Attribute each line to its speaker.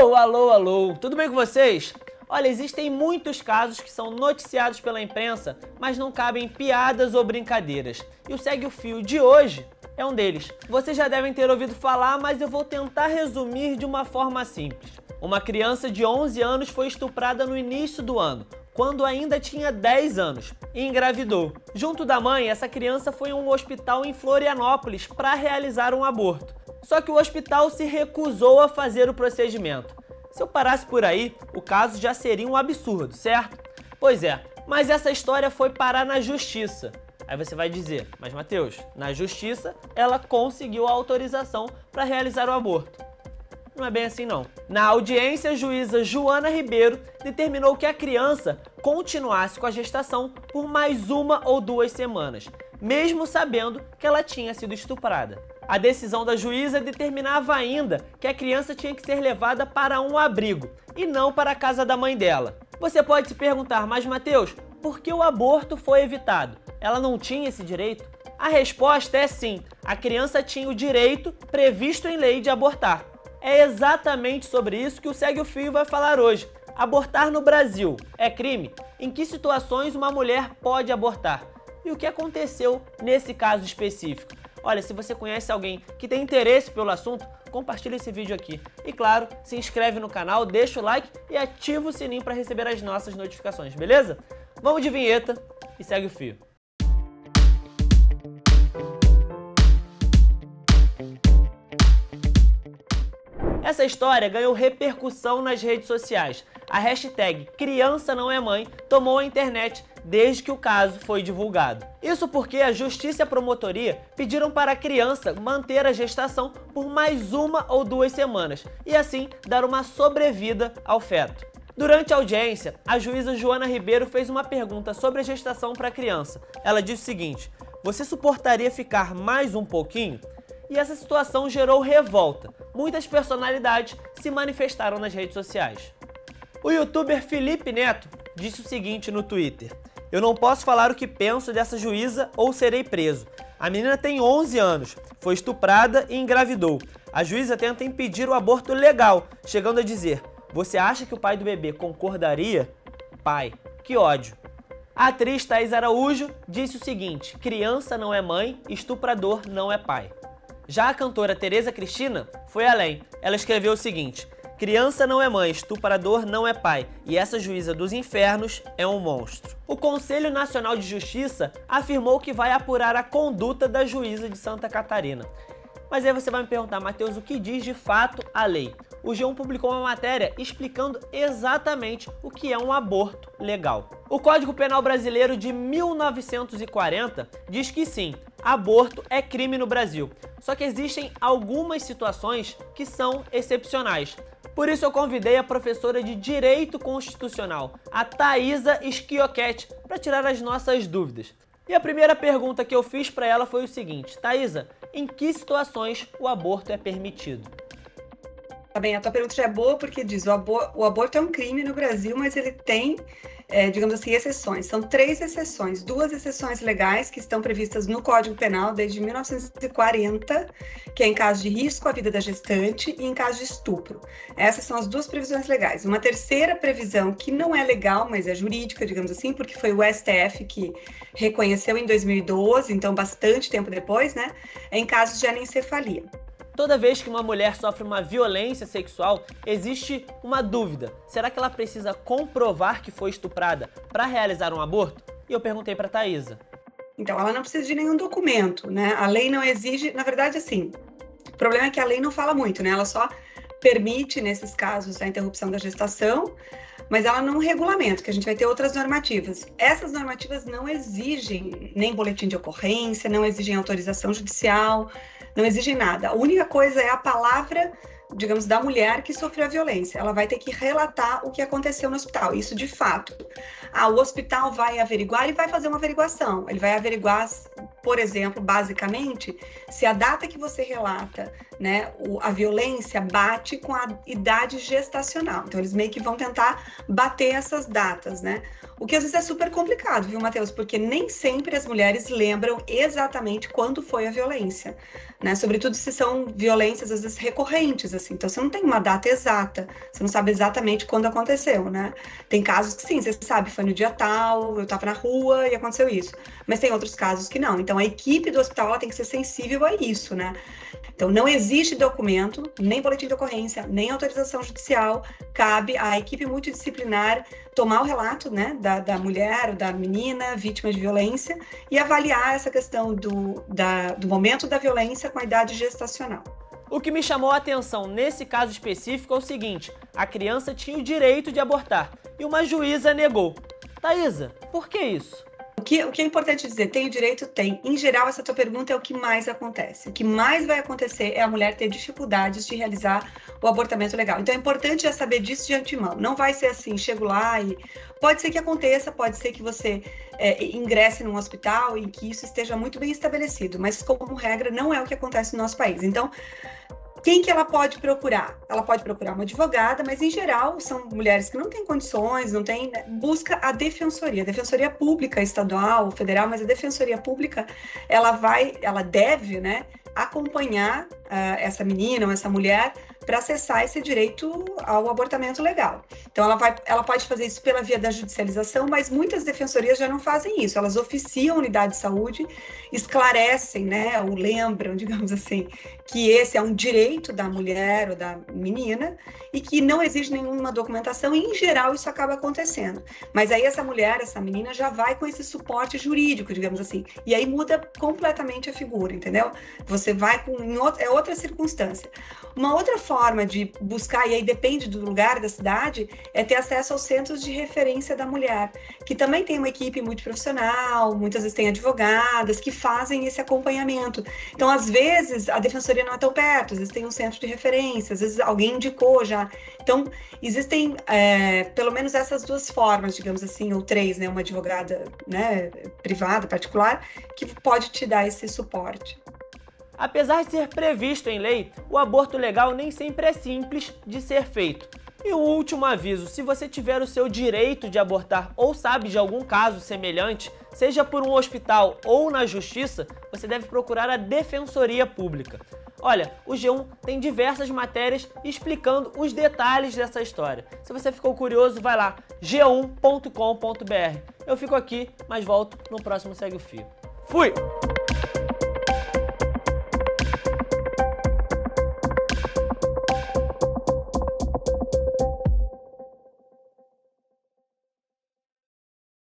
Speaker 1: Alô, alô, alô, tudo bem com vocês? Olha, existem muitos casos que são noticiados pela imprensa, mas não cabem piadas ou brincadeiras. E o Segue o Fio de hoje é um deles. Vocês já devem ter ouvido falar, mas eu vou tentar resumir de uma forma simples. Uma criança de 11 anos foi estuprada no início do ano, quando ainda tinha 10 anos, e engravidou. Junto da mãe, essa criança foi a um hospital em Florianópolis para realizar um aborto. Só que o hospital se recusou a fazer o procedimento. Se eu parasse por aí, o caso já seria um absurdo, certo? Pois é, mas essa história foi parar na justiça. Aí você vai dizer, mas Matheus, na justiça ela conseguiu a autorização para realizar o aborto. Não é bem assim não. Na audiência, a juíza Joana Ribeiro determinou que a criança continuasse com a gestação por mais 1 ou 2 semanas, mesmo sabendo que ela tinha sido estuprada. A decisão da juíza determinava ainda que a criança tinha que ser levada para um abrigo e não para a casa da mãe dela. Você pode se perguntar, mas Matheus, por que o aborto foi evitado? Ela não tinha esse direito? A resposta é sim, a criança tinha o direito previsto em lei de abortar. É exatamente sobre isso que o Segue o Fio vai falar hoje. Abortar no Brasil é crime? Em que situações uma mulher pode abortar? E o que aconteceu nesse caso específico? Olha, se você conhece alguém que tem interesse pelo assunto, compartilha esse vídeo aqui. E claro, se inscreve no canal, deixa o like e ativa o sininho para receber as nossas notificações, beleza? Vamos de vinheta e segue o fio. Essa história ganhou repercussão nas redes sociais. A hashtag Criança Não É Mãe tomou a internet desde que o caso foi divulgado. Isso porque a Justiça e a Promotoria pediram para a criança manter a gestação por mais 1 ou 2 semanas e assim dar uma sobrevida ao feto. Durante a audiência, a juíza Joana Ribeiro fez uma pergunta sobre a gestação para a criança. Ela disse o seguinte: você suportaria ficar mais um pouquinho? E essa situação gerou revolta. Muitas personalidades se manifestaram nas redes sociais. O youtuber Felipe Neto disse o seguinte no Twitter: eu não posso falar o que penso dessa juíza ou serei preso. A menina tem 11 anos, foi estuprada e engravidou. A juíza tenta impedir o aborto legal, chegando a dizer: você acha que o pai do bebê concordaria? Pai, que ódio. A atriz Thaís Araújo disse o seguinte: criança não é mãe, estuprador não é pai. Já a cantora Tereza Cristina foi além. Ela escreveu o seguinte: criança não é mãe, estuprador não é pai, e essa juíza dos infernos é um monstro. O Conselho Nacional de Justiça afirmou que vai apurar a conduta da juíza de Santa Catarina. Mas aí você vai me perguntar, Matheus, o que diz de fato a lei? O G1 publicou uma matéria explicando exatamente o que é um aborto legal. O Código Penal Brasileiro de 1940 diz que sim, aborto é crime no Brasil. Só que existem algumas situações que são excepcionais. Por isso eu convidei a professora de Direito Constitucional, a Thaisa Schiochetti, para tirar as nossas dúvidas. E a primeira pergunta que eu fiz para ela foi o seguinte: Thaisa, em que situações o aborto é permitido?
Speaker 2: Tá bem, a tua pergunta já é boa porque diz o aborto é um crime no Brasil, mas ele tem, digamos assim, exceções. São 3 exceções, 2 exceções legais que estão previstas no Código Penal desde 1940, que é em caso de risco à vida da gestante e em caso de estupro. Essas são as 2 previsões legais. Uma terceira previsão que não é legal, mas é jurídica, digamos assim, porque foi o STF que reconheceu em 2012, então bastante tempo depois, né? É em casos de anencefalia.
Speaker 1: Toda vez que uma mulher sofre uma violência sexual, existe uma dúvida. Será que ela precisa comprovar que foi estuprada para realizar um aborto? E eu perguntei para a Thaisa.
Speaker 2: Então, ela não precisa de nenhum documento, né? A lei não exige, na verdade, assim, o problema é que a lei não fala muito, né? Ela só permite, nesses casos, a interrupção da gestação, mas ela não regulamenta, que a gente vai ter outras normativas. Essas normativas não exigem nem boletim de ocorrência, não exigem autorização judicial, não exigem nada. A única coisa é a palavra, digamos, da mulher que sofreu a violência. Ela vai ter que relatar o que aconteceu no hospital. Isso de fato. O hospital vai averiguar e vai fazer uma averiguação. Ele vai averiguar, por exemplo, basicamente, se a data que você relata, né, a violência bate com a idade gestacional. Então, eles meio que vão tentar bater essas datas, né? O que às vezes é super complicado, viu, Matheus? Porque nem sempre as mulheres lembram exatamente quando foi a violência, né? Sobretudo se são violências, às vezes, recorrentes, assim. Então, você não tem uma data exata, você não sabe exatamente quando aconteceu, né? Tem casos que sim, você sabe, foi no dia tal, eu estava na rua e aconteceu isso. Mas tem outros casos que não. Então, a equipe do hospital ela tem que ser sensível a isso, né? Então, não existe documento, nem boletim de ocorrência, nem autorização judicial. Cabe à equipe multidisciplinar tomar o relato, né, da mulher ou da menina vítima de violência e avaliar essa questão do momento da violência com a idade gestacional.
Speaker 1: O que me chamou a atenção nesse caso específico é o seguinte: a criança tinha o direito de abortar e uma juíza negou. Thaisa, por que isso?
Speaker 2: O que é importante dizer, tem o direito? Tem. Em geral, essa tua pergunta é o que mais acontece. O que mais vai acontecer é a mulher ter dificuldades de realizar o abortamento legal. Então, é importante já saber disso de antemão. Não vai ser assim, chego lá e... Pode ser que aconteça, pode ser que você ingresse num hospital e que isso esteja muito bem estabelecido, mas, como regra, não é o que acontece no nosso país. Então, quem que ela pode procurar? Ela pode procurar uma advogada, mas em geral são mulheres que não têm condições, não têm, né? Busca a Defensoria Pública Estadual, Federal, mas a Defensoria Pública, ela deve, né, acompanhar essa menina ou essa mulher para acessar esse direito ao abortamento legal. Então, ela pode fazer isso pela via da judicialização, mas muitas defensorias já não fazem isso. Elas oficiam a unidade de saúde, esclarecem, né, ou lembram, digamos assim, que esse é um direito da mulher ou da menina e que não exige nenhuma documentação e, em geral, isso acaba acontecendo. Mas aí essa mulher, essa menina já vai com esse suporte jurídico, digamos assim, e aí muda completamente a figura, entendeu? Você vai é outra circunstância. Uma outra forma de buscar, e aí depende do lugar da cidade, é ter acesso aos centros de referência da mulher, que também tem uma equipe muito profissional, muitas vezes tem advogadas que fazem esse acompanhamento. Então, às vezes, a defensoria não é tão perto, às vezes tem um centro de referência, às vezes alguém indicou já. Então, existem pelo menos essas duas formas, digamos assim, ou três, né? Uma advogada, né, privada, particular, que pode te dar esse suporte.
Speaker 1: Apesar de ser previsto em lei, o aborto legal nem sempre é simples de ser feito. E um último aviso: se você tiver o seu direito de abortar ou sabe de algum caso semelhante, seja por um hospital ou na justiça, você deve procurar a Defensoria Pública. Olha, o G1 tem diversas matérias explicando os detalhes dessa história. Se você ficou curioso, vai lá, g1.com.br. Eu fico aqui, mas volto no próximo Segue o Fio. Fui!